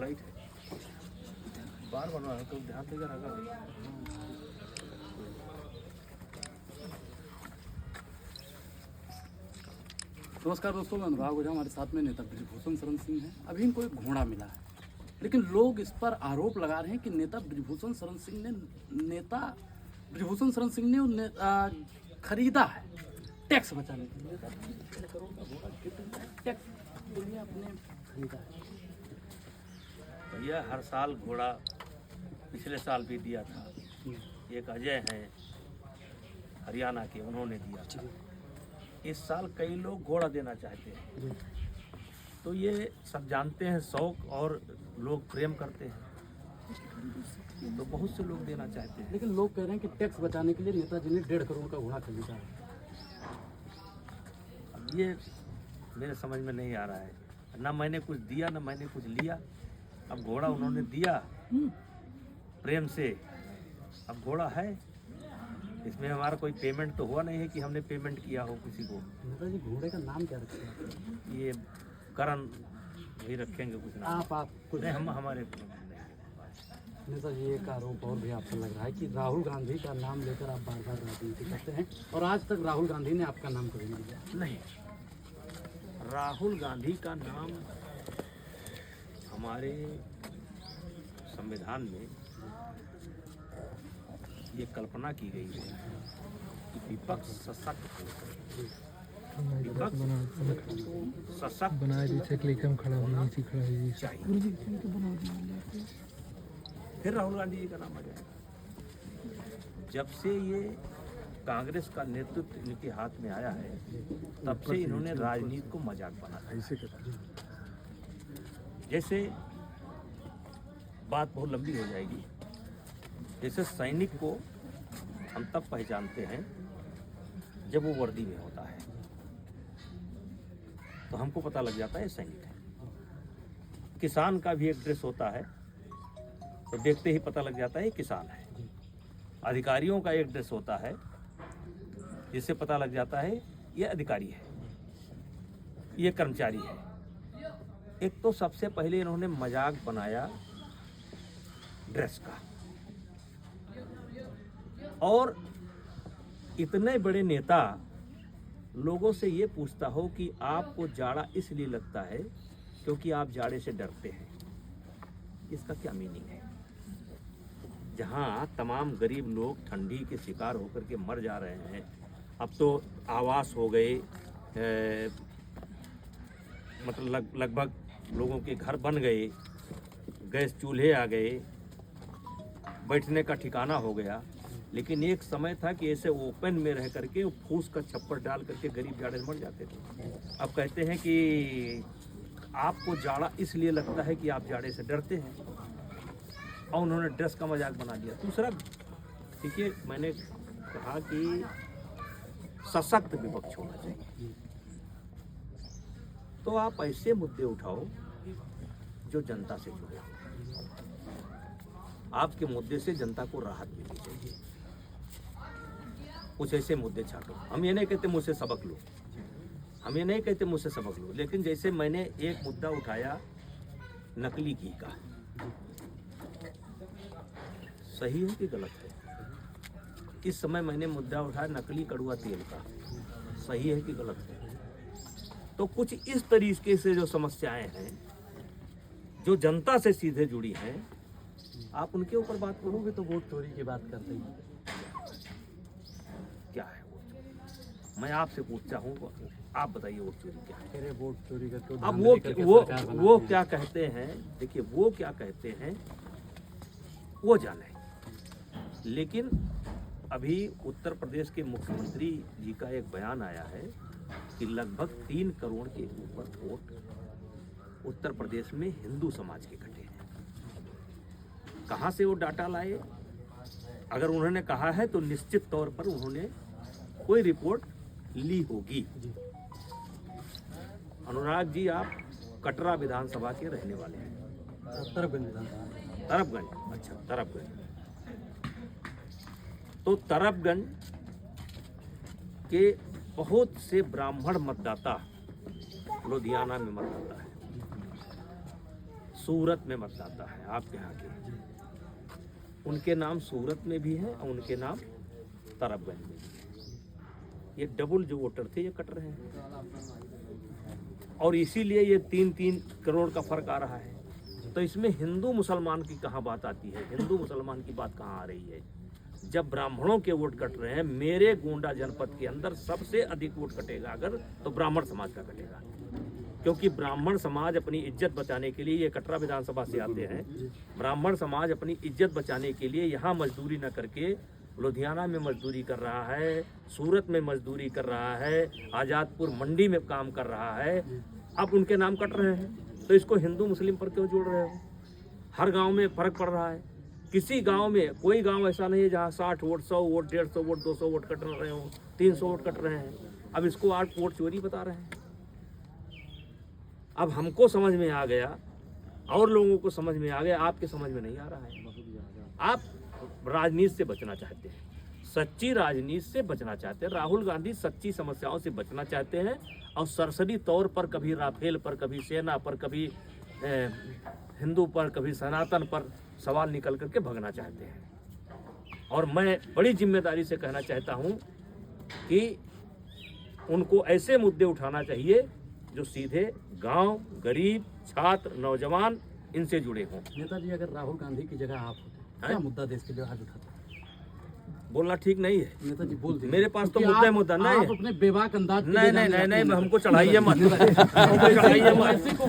Right है, बार बनवा है तो ध्यान देकर रखा। नमस्कार दोस्तों, मैं अनुराग ओझा, हमारे साथ में नेता ब्रिजभूषण शरण सिंह हैं। अभी इनको एक घोड़ा मिला है, लेकिन लोग इस पर आरोप लगा रहे हैं कि नेता ब्रिजभूषण शरण सिंह ने खरीदा है टैक्स बचाने के लिए। 3 करोड़ का घोड़ा टैक्स के लिए आपने खरीदा है। भैया हर साल घोड़ा पिछले साल भी दिया था, एक अजय हैं हरियाणा के, उन्होंने दिया था। इस साल कई लोग घोड़ा देना चाहते हैं, तो ये सब जानते हैं, शौक और लोग प्रेम करते हैं, तो बहुत से लोग देना चाहते हैं। लेकिन लोग कह रहे हैं कि टैक्स बचाने के लिए नेताजी ने 1.5 करोड़ का घोड़ा खरीदा है। अब ये मेरे समझ में नहीं आ रहा है, ना मैंने कुछ दिया ना मैंने कुछ लिया। अब घोड़ा उन्होंने दिया प्रेम से, अब घोड़ा है, इसमें हमारा कोई पेमेंट तो हुआ नहीं है कि हमने पेमेंट किया हो किसी को। नेताजी घोड़े का नाम क्या रखा है? ये करण भी रखेंगे कुछ नाम। आप कुछ नहीं, हम हमारे नेताजी एक आरोप और भी आपको लग रहा है कि राहुल गांधी का नाम लेकर आप बार बार राजनीति करते हैं, और आज तक राहुल गांधी ने आपका नाम कभी नहीं लिया। नहीं, राहुल गांधी का नाम हमारे संविधान में ये कल्पना की गई है कि विपक्ष सशक्त हो, विपक्ष सशक्त बनाए दी कम खड़ा होनी चाहिए, फिर राहुल गांधी जी का नाम आ जाएगा। जब से ये कांग्रेस का नेतृत्व इनके हाथ में आया है, तब से इन्होंने राजनीति को मजाक बना दिया। जैसे बात बहुत लंबी हो जाएगी। जैसे सैनिक को हम तब पहचानते हैं जब वो वर्दी में होता है, तो हमको पता लग जाता है सैनिक है। किसान का भी एक ड्रेस होता है, तो देखते ही पता लग जाता है किसान है। अधिकारियों का एक ड्रेस होता है, जिससे पता लग जाता है ये अधिकारी है, ये कर्मचारी है। एक तो सबसे पहले इन्होंने मजाक बनाया ड्रेस का, और इतने बड़े नेता लोगों से ये पूछता हो कि आपको जाड़ा इसलिए लगता है क्योंकि आप जाड़े से डरते हैं, इसका क्या मीनिंग है? जहां तमाम गरीब लोग ठंडी के शिकार होकर के मर जा रहे हैं, अब तो आवास हो गए, मतलब लगभग लोगों के घर बन गए, गैस चूल्हे आ गए, बैठने का ठिकाना हो गया। लेकिन एक समय था कि ऐसे ओपन में रह करके फूस का छप्पर डाल करके गरीब जाड़े मर जाते थे। अब कहते हैं कि आपको जाड़ा इसलिए लगता है कि आप जाड़े से डरते हैं, और उन्होंने ड्रेस का मजाक बना दिया। दूसरा, देखिए, मैंने कहा कि सशक्त विपक्ष होना चाहिए, तो आप ऐसे मुद्दे उठाओ जो जनता से जुड़े हो, आपके मुद्दे से जनता को राहत मिलनी चाहिए। कुछ ऐसे मुद्दे छाटो। हम ये नहीं कहते मुझसे सबक लो, हम ये नहीं कहते मुझसे सबक लो, लेकिन जैसे मैंने एक मुद्दा उठाया नकली घी का, सही है कि गलत है? इस समय मैंने मुद्दा उठाया नकली कड़ुआ तेल का, सही है कि गलत है? तो कुछ इस तरीके से जो समस्याएं हैं, जो जनता से सीधे जुड़ी हैं, आप उनके ऊपर बात करोगे तो वोट चोरी की बात करते हैं। क्या है वोट चोरी? मैं आपसे पूछता हूँ, आप बताइए वोट चोरी क्या है? अरे वोट चोरी का तो अब वो क्या कहते हैं, देखिए वो क्या कहते हैं वो जाने। लेकिन अभी उत्तर प्रदेश के मुख्यमंत्री जी का एक बयान आया है कि लगभग 3 करोड़ के ऊपर वोट उत्तर प्रदेश में हिंदू समाज के कटे हैं। कहाँ से वो डाटा लाए? अगर उन्होंने कहा है तो निश्चित तौर पर उन्होंने कोई रिपोर्ट ली होगी। अनुराग जी, आप कटरा विधानसभा के रहने वाले हैं। तरफगंज, अच्छा तरफगंज। तो तरफगंज के बहुत से ब्राह्मण मतदाता लुधियाना में मतदाता है। सूरत में मतदाता है आपके यहाँ के, उनके नाम सूरत में भी है और उनके नाम तरफगंज में भी है। ये डबल जो वोटर थे ये कट रहे हैं और iसीलिए ये 3-3 करोड़ का फर्क आ रहा है। तो इसमें हिंदू मुसलमान की कहाँ बात आती है, हिंदू मुसलमान की बात कहाँ आ रही है? जब ब्राह्मणों के वोट कट रहे हैं, मेरे गोंडा जनपद के अंदर सबसे अधिक वोट कटेगा अगर तो ब्राह्मण समाज का कटेगा, क्योंकि ब्राह्मण समाज अपनी इज्जत बचाने के लिए, ये कटरा विधानसभा से आते हैं, ब्राह्मण समाज अपनी इज्जत बचाने के लिए यहाँ मजदूरी न करके लुधियाना में मजदूरी कर रहा है, सूरत में मजदूरी कर रहा है, आज़ादपुर मंडी में काम कर रहा है। अब उनके नाम कट रहे हैं, तो इसको हिंदू मुस्लिम पर क्यों जोड़ रहे हो? हर गांव में फर्क पड़ रहा है। किसी गांव में, कोई गांव ऐसा नहीं है जहां 60 vote, 100 vote, 150 vote, 200 vote cut रहे हो, 300 वोट कट रहे हैं। अब इसको 8 वोट चोरी बता रहे हैं। अब हमको समझ में आ गया और लोगों को समझ में आ गया, आपके समझ में नहीं आ रहा है। आप राजनीति से बचना चाहते हैं, सच्ची राजनीति से बचना चाहते हैं। राहुल गांधी सच्ची समस्याओं से बचना चाहते हैं और सरसरी तौर पर कभी राफेल पर, कभी सेना पर, कभी हिंदू पर, कभी सनातन पर सवाल निकल करके भगना चाहते हैं। और मैं बड़ी जिम्मेदारी से कहना चाहता हूं कि उनको ऐसे मुद्दे उठाना चाहिए जो सीधे गांव, गरीब, छात्र, नौजवान इनसे जुड़े हों। नेताजी, अगर राहुल गांधी की जगह आप होते क्या मुद्दा देश के लिए आज उठाते? बोलना ठीक नहीं है नेताजी बोल दीजिए। मेरे पास तो क्योंकि मुद्दा नहीं है। आप अपने बेबाक अंदाज नहीं, हमको चढ़ाइए मत, हमको चढ़ाइए मत। ओवैसी को